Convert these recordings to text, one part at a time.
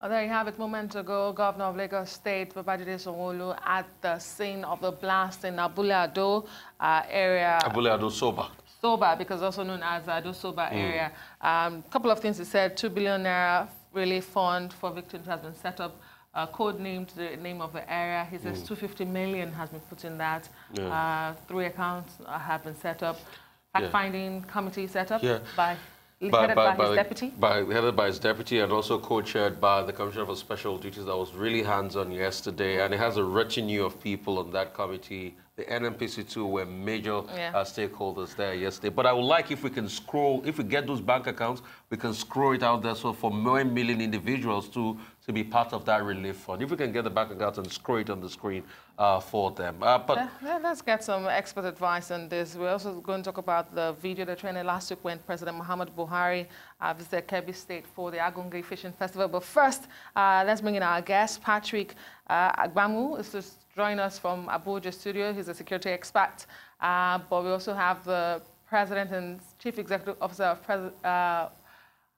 Well, there you have it. Moments ago, Governor of Lagos State, Babajide Sanwo-Olu, at the scene of the blast in Abule Ado area. Abule Ado Soba. Soba, because also known as Ado Soba area. Couple of things he said. 2 billion naira relief fund for victims has been set up. Code-named the name of the area. He says 250 million has been put in that. 3 accounts have been set up. Fact-finding committee set up by... Headed by his deputy and also co-chaired by the Commissioner for Special Duties that was really hands-on yesterday. And it has a retinue of people on that committee. The NNPC too were major stakeholders there yesterday. But I would like if we can scroll, if we get those bank accounts, we can scroll it out there so for 1 million individuals to be part of that relief fund. If we can get the bank accounts and scroll it on the screen for them. Let's get some expert advice on this. We're also going to talk about the video that trended last week when President Muhammadu Buhari visited Kebbi State for the Aghambu Fishing Festival. But first, let's bring in our guest, Patrick Agbambu, is to join us from Abuja studio. He's a security expert. But we also have the President and Chief Executive Officer of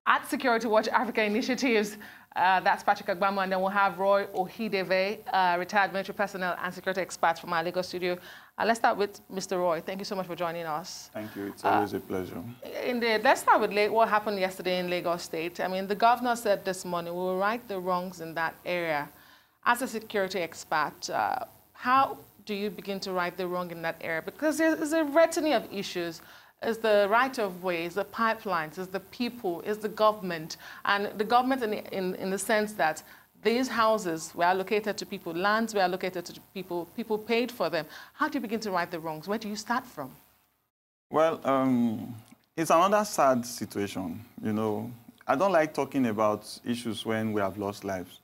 at Security Watch Africa Initiatives. That's Patrick Agbambu, and then we'll have Roy Okhidievbie, retired military personnel and security expert from our Lagos studio. Let's start with Mr. Roy. Thank you so much for joining us. Thank you. It's always a pleasure. Indeed. Let's start with what happened yesterday in Lagos State. I mean, the governor said this morning, we will right the wrongs in that area. As a security expert, how do you begin to right the wrong in that area? Because there's a retinue of issues. Is the right-of-way, is the pipelines, is the people, is the government. And the government in the sense that these houses were allocated to people, lands were allocated to people, people paid for them. How do you begin to right the wrongs? Where do you start from? Well, it's another sad situation. You know, I don't like talking about issues when we have lost lives.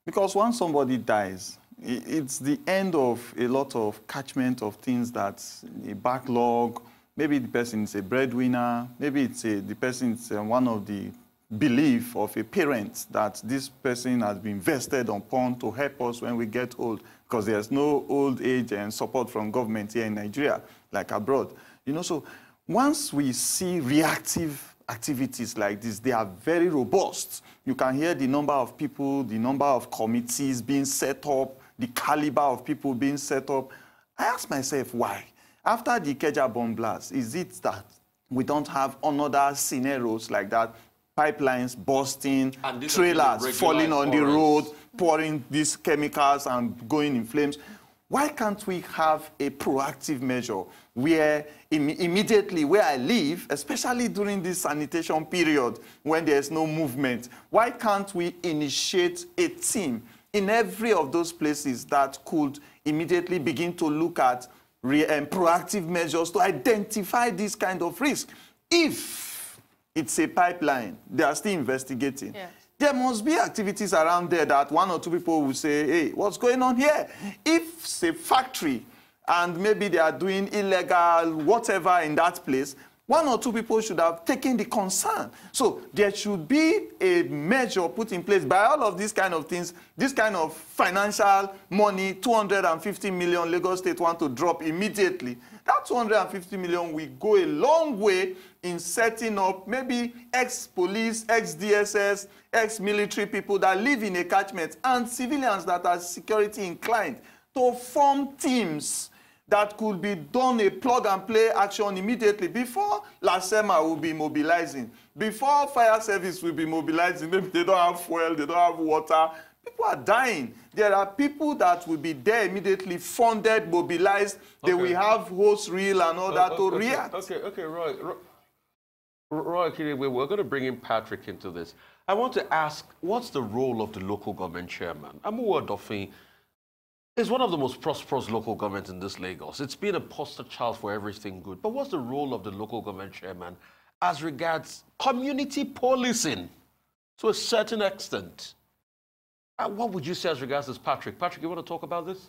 Because once somebody dies, it's the end of a lot of catchment of things that's a backlog. Maybe the person is a breadwinner. Maybe it's the person is one of the belief of a parent that this person has been vested upon to help us when we get old, because there's no old age and support from government here in Nigeria, like abroad. You know, so once we see reactive activities like this, they are very robust. You can hear the number of people, the number of committees being set up, the caliber of people being set up. I ask myself, why? After the Ikeja bomb blast, is it that we don't have another scenarios like that? Pipelines busting, trailers falling on the road, pouring these chemicals and going in flames. Why can't we have a proactive measure where immediately where I live, especially during this sanitation period when there's no movement, why can't we initiate a team in every of those places that could immediately begin to look at proactive measures to identify this kind of risk? If it's a pipeline, they are still investigating. Yes. There must be activities around there that 1 or 2 people will say, hey, what's going on here? If it's a factory and maybe they are doing illegal whatever in that place, 1 or 2 people should have taken the concern. So there should be a measure put in place by all of these kind of things, this kind of financial money, 250 million Lagos State want to drop immediately. That 250 million will go a long way in setting up maybe ex-police, ex-DSS, ex-military people that live in a catchment and civilians that are security inclined to form teams that could be done a plug-and-play action immediately before LASEMA will be mobilizing, before fire service will be mobilizing. Maybe they don't have fuel, they don't have water. People are dying. There are people that will be there immediately, funded, mobilized. They will have hose reel and all that to react. Okay, Roy Okhidievbie, we're going to bring in Patrick into this. I want to ask, what's the role of the local government chairman? Amuwa is one of the most prosperous local governments in this Lagos. It's been a poster child for everything good. But what's the role of the local government chairman as regards community policing to a certain extent? What would you say as regards this, Patrick? Patrick, you want to talk about this?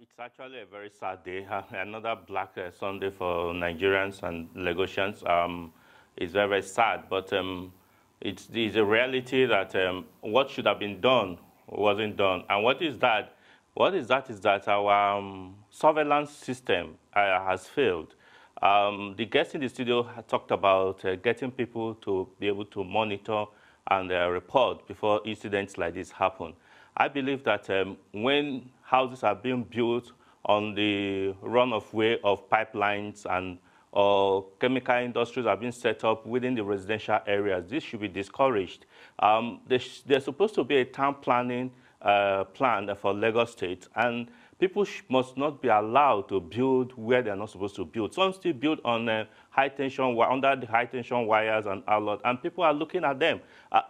It's actually a very sad day. Another Black Sunday for Nigerians and Lagosians. It's very, very sad, but it's a reality that what should have been done wasn't done. And what is that? What is that is that our surveillance system has failed. The guest in the studio had talked about getting people to be able to monitor and report before incidents like this happen. I believe that when houses are being built on the run-of-way of pipelines and chemical industries are being set up within the residential areas, this should be discouraged. There's supposed to be a town planning plan for Lagos State, and people must not be allowed to build where they're not supposed to build. Some still build on under the high tension wires and outlets, and people are looking at them.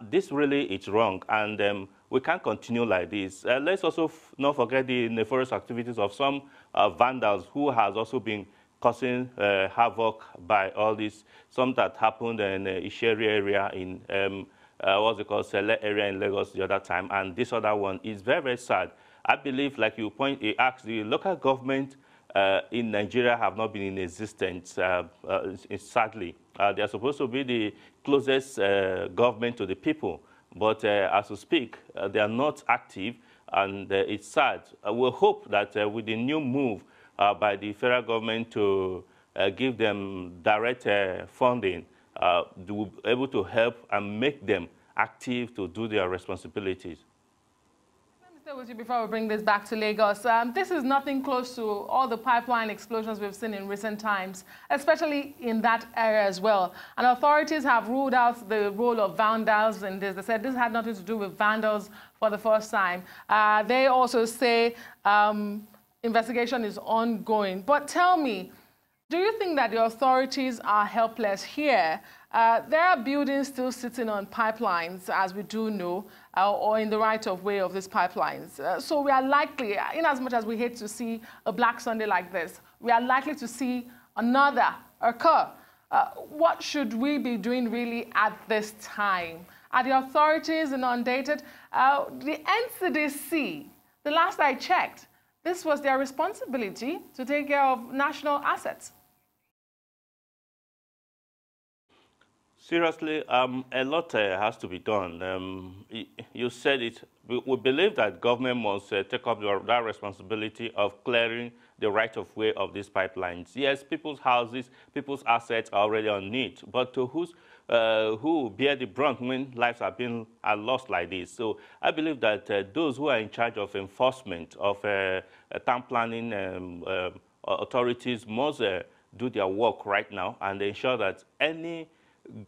This really is wrong, and we can't continue like this. Let's also not forget the nefarious activities of some vandals who has also been causing havoc by all this. Some that happened in Isheri area in what's it called, Sele area in Lagos the other time, and this other one is very, very sad. I believe, like you asked, the local government in Nigeria have not been in existence, sadly. They are supposed to be the closest government to the people, but as we speak, they are not active, and it's sad. We hope that with the new move by the federal government to give them direct funding, they will be able to help and make them active to do their responsibilities. Stay with you before we bring this back to Lagos. This is nothing close to all the pipeline explosions we've seen in recent times, especially in that area as well. And authorities have ruled out the role of vandals in this. They said this had nothing to do with vandals for the first time. They also say investigation is ongoing. But tell me, do you think that the authorities are helpless here? There are buildings still sitting on pipelines, as we do know, or in the right-of-way of these pipelines. So we are likely, in as much as we hate to see a Black Sunday like this, we are likely to see another occur. What should we be doing really at this time? Are the authorities inundated? The NCDC, the last I checked, this was their responsibility to take care of national assets. Seriously, a lot has to be done. You said it. We believe that government must take up that responsibility of clearing the right-of-way of these pipelines. Yes, people's houses, people's assets are already on it, but to who bear the brunt when lives are lost like this? So I believe that those who are in charge of enforcement of town planning authorities must do their work right now and ensure that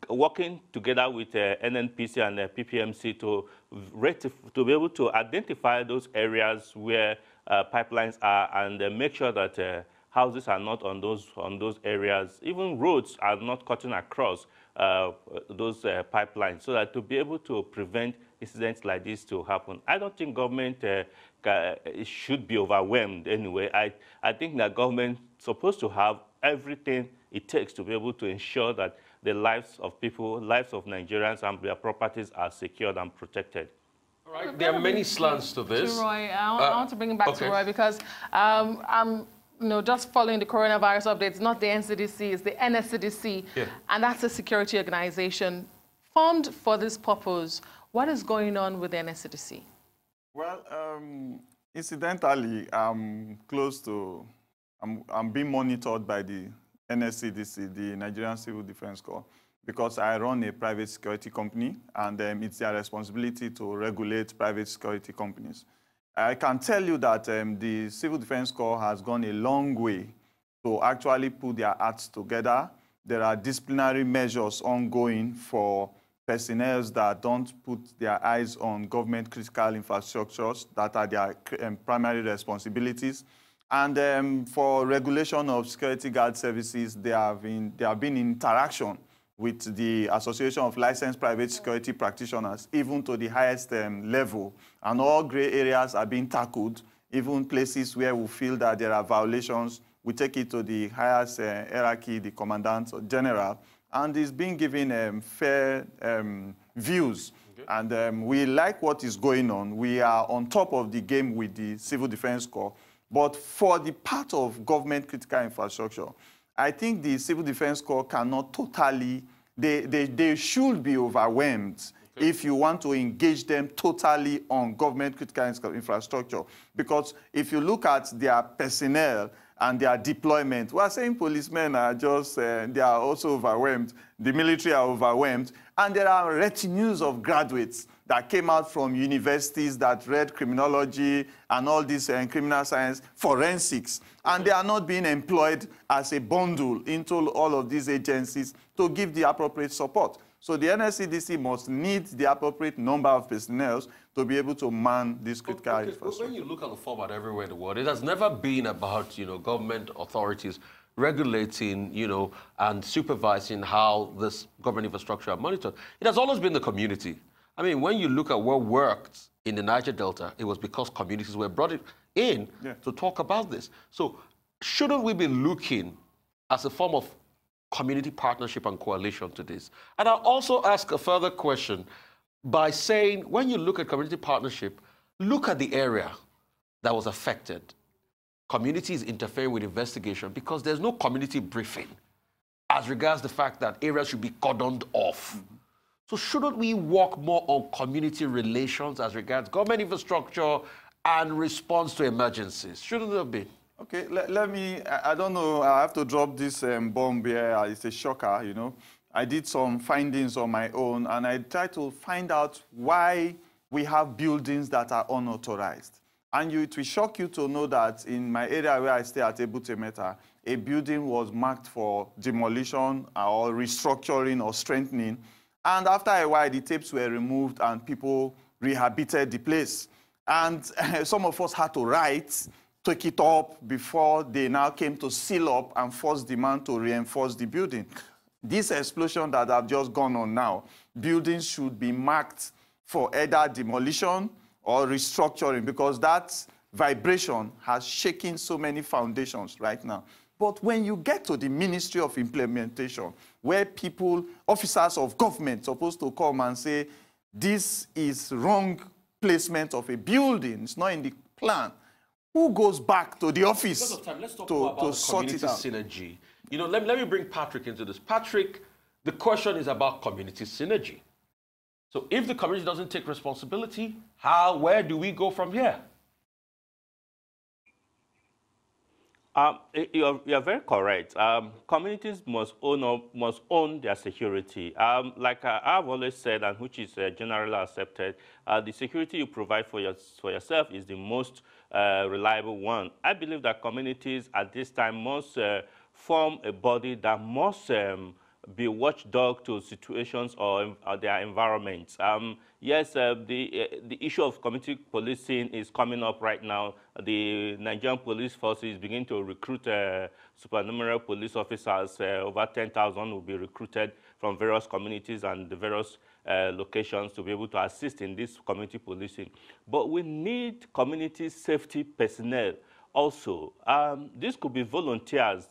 working together with NNPC and PPMC to be able to identify those areas where pipelines are and make sure that houses are not on those areas. Even roads are not cutting across those pipelines, so that to be able to prevent incidents like this to happen. I don't think government should be overwhelmed anyway. I think that government is supposed to have everything it takes to be able to ensure that the lives of people, lives of Nigerians and their properties are secured and protected. All right, there are many slants to this. To Roy, I want to bring it back to Roy because I'm just following the coronavirus updates, not the NCDC, it's the NSCDC, and that's a security organization formed for this purpose. What is going on with the NSCDC? Well, incidentally, I'm being monitored by the NSCDC, the Nigerian Civil Defense Corps, because I run a private security company, and it's their responsibility to regulate private security companies. I can tell you that the Civil Defense Corps has gone a long way to actually put their acts together. There are disciplinary measures ongoing for personnel that don't put their eyes on government critical infrastructures that are their primary responsibilities. And for regulation of security guard services, there have been interaction with the Association of Licensed Private Security Practitioners, even to the highest level. And all gray areas are being tackled, even places where we feel that there are violations. We take it to the highest hierarchy, the Commandant General, and it's being given fair views. Okay. And we like what is going on. We are on top of the game with the Civil Defense Corps. But for the part of government critical infrastructure, I think the Civil Defense Corps cannot totally, they should be overwhelmed if you want to engage them totally on government critical infrastructure. Because if you look at their personnel and their deployment. We are saying policemen are just, they are also overwhelmed. The military are overwhelmed. And there are retinues of graduates that came out from universities that read criminology and all this criminal science, forensics. And they are not being employed as a bundle into all of these agencies to give the appropriate support. So the NSCDC must need the appropriate number of personnel to be able to man this critical infrastructure. When you look at the format everywhere in the world, it has never been about, government authorities regulating, and supervising how this government infrastructure are monitored. It has always been the community. I mean, when you look at what worked in the Niger Delta, it was because communities were brought in to talk about this. So shouldn't we be looking as a form of community partnership and coalition to this? And I'll also ask a further question by saying, when you look at community partnership, look at the area that was affected. Communities interfering with investigation because there's no community briefing as regards the fact that areas should be cordoned off. So shouldn't we work more on community relations as regards government infrastructure and response to emergencies? Shouldn't there be? Okay, let me, I don't know, I have to drop this bomb here. It's a shocker, I did some findings on my own, and I tried to find out why we have buildings that are unauthorized. And it will shock you to know that in my area where I stay at Ebutemeta, a building was marked for demolition or restructuring or strengthening. And after a while, the tapes were removed and people rehabilitated the place. And some of us had to write, take it up before they now came to seal up and force the man to reinforce the building. This explosion that have just gone on now, buildings should be marked for either demolition or restructuring because that vibration has shaken so many foundations right now. But when you get to the Ministry of Implementation, where people, officers of government, supposed to come and say, this is wrong placement of a building, it's not in the plan, who goes back to the office because of time, let's talk about the sort it out? Synergy. Let me bring Patrick into this. Patrick, the question is about community synergy. So if the community doesn't take responsibility, where do we go from here? You're very correct. Communities must own their security. Like I've always said, and which is generally accepted, the security you provide for yourself is the most reliable one. I believe that communities at this time must form a body that must be watchdog to situations or their environments. Yes, the issue of community policing is coming up right now. The Nigerian police force is beginning to recruit supernumerary police officers. Over 10,000 will be recruited from various communities and the various locations to be able to assist in this community policing. But we need community safety personnel also. This could be volunteers,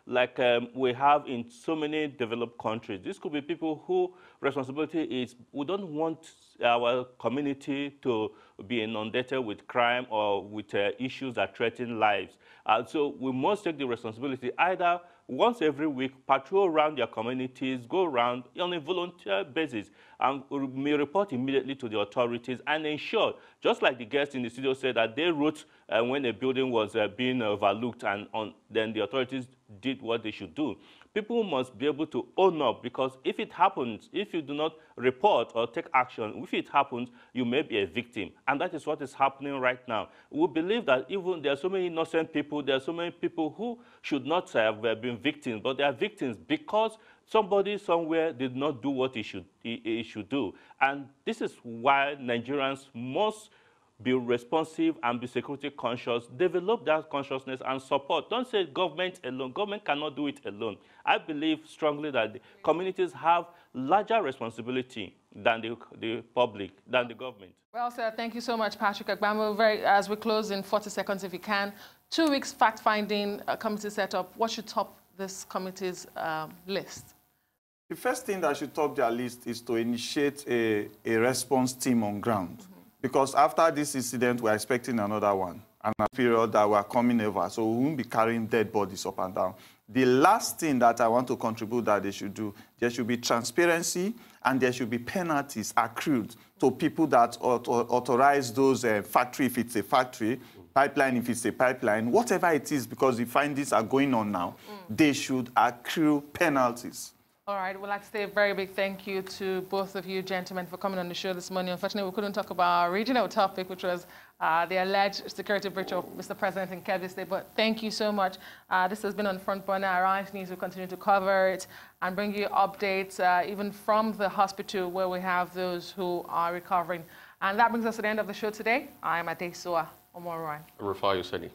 like we have in so many developed countries. This could be people whose responsibility is, we don't want our community to be inundated with crime or with issues that threaten lives. So we must take the responsibility either once every week, patrol around their communities, go around on a volunteer basis, and may report immediately to the authorities and ensure, just like the guest in the studio said, that they wrote when a building was being overlooked and then the authorities did what they should do. People must be able to own up, because if it happens, if you do not report or take action, if it happens, you may be a victim. And that is what is happening right now. We believe that even there are so many innocent people, there are so many people who should not have been victims, but they are victims because somebody somewhere did not do what he should do. And this is why Nigerians must be responsive and be security conscious, develop that consciousness and support. Don't say government alone. Government cannot do it alone. I believe strongly that the communities have larger responsibility than the public, than the government. Well said. Thank you so much, Patrick Agbambu. As we close in 40 seconds, if you can, 2 weeks fact-finding committee setup. What should top this committee's list? The first thing that should top their list is to initiate a response team on ground. Because after this incident, we're expecting another one, and a period that we're coming over, so we won't be carrying dead bodies up and down. The last thing that I want to contribute that they should do, there should be transparency, and there should be penalties accrued to people that authorize those factory, if it's a factory, pipeline, if it's a pipeline, whatever it is, because we find these are going on now, they should accrue penalties. All right, we'd like to say a very big thank you to both of you gentlemen for coming on the show this morning. Unfortunately, we couldn't talk about our regional topic, which was the alleged security breach of Mr. President in Kebbi State, but thank you so much. This has been on Front Burner. Arise News will continue to cover it and bring you updates, even from the hospital where we have those who are recovering. And that brings us to the end of the show today. I am Adesoa Omorwan. Rufai Yuseni.